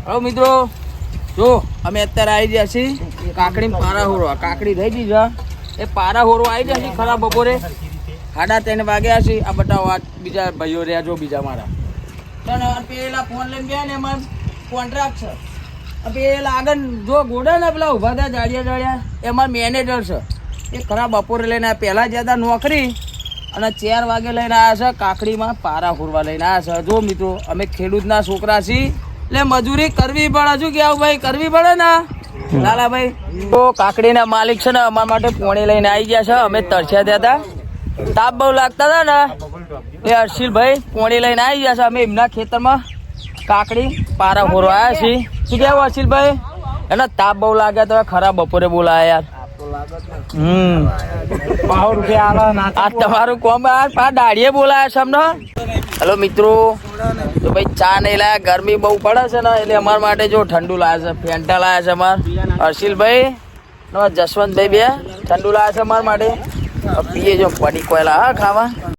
Hello મિત્રો, જો અમે અત્યારે આવી ગયા છીએ કાકડી પારા હોરવા. કાકડી થઈ ગઈ છે, એ પારા હોરવા આવી ગયા છે ખરા બપોરે 3:30 વાગ્યા છે. આ બધા બીજા ભાઈઓ રહ્યા જો બીજા મારા પેલા ફોન લઈને ગયા ને એમાં કોન્ટ્રાક્ટ છે. પેલા આગળ જો ગોડા ને પેલા ઉભા થયા જાડિયા એમાં મેનેજર છે. એ ખરા બપોરે લઈને પહેલા જતા નોકરી અને 4 વાગે લઈને આવ્યા છે. કાકડીમાં પારા હોરવા લઈને આવ્યા છે. જો મિત્રો, અમે ખેડૂતના છોકરા છીએ એટલે મજૂરી કરવી પડે. શું કેવું ભાઈ, કરવી પડે ને લાલાભાઈ? તો કાકડીના માલિક છે ને અમારા માટે પોણી લઈને આવી ગયા છે. અમે તરસ્યા હતા, તાપ બહુ લાગતા હતા ને, એ હર્ષિલભાઈ પોણી લઈને આવી ગયા છે. અમે એમના ખેતરમાં કાકડી પારા હોરવા આવ્યા છીએ. શું કેવું હર્ષિલભાઈ? એને તાપ બહુ લાગ્યા તો ખરા બપોરે બોલાયા યાર. આ તમારું કોમ દાડીએ બોલાયા છે અમને. હેલો મિત્રો, તો ભાઈ ચા નહીં લાયા, ગરમી બહુ પડે છે ને એટલે અમારા માટે જો ઠંડુ લાયા છે, ફેન્ટા લાયા છે અમારા હર્ષિલભાઈ, જસવંતભાઈ બે ઠંડુ લાયા છે અમારા માટે. પીએ જો પડી કોયલા હા ખાવા.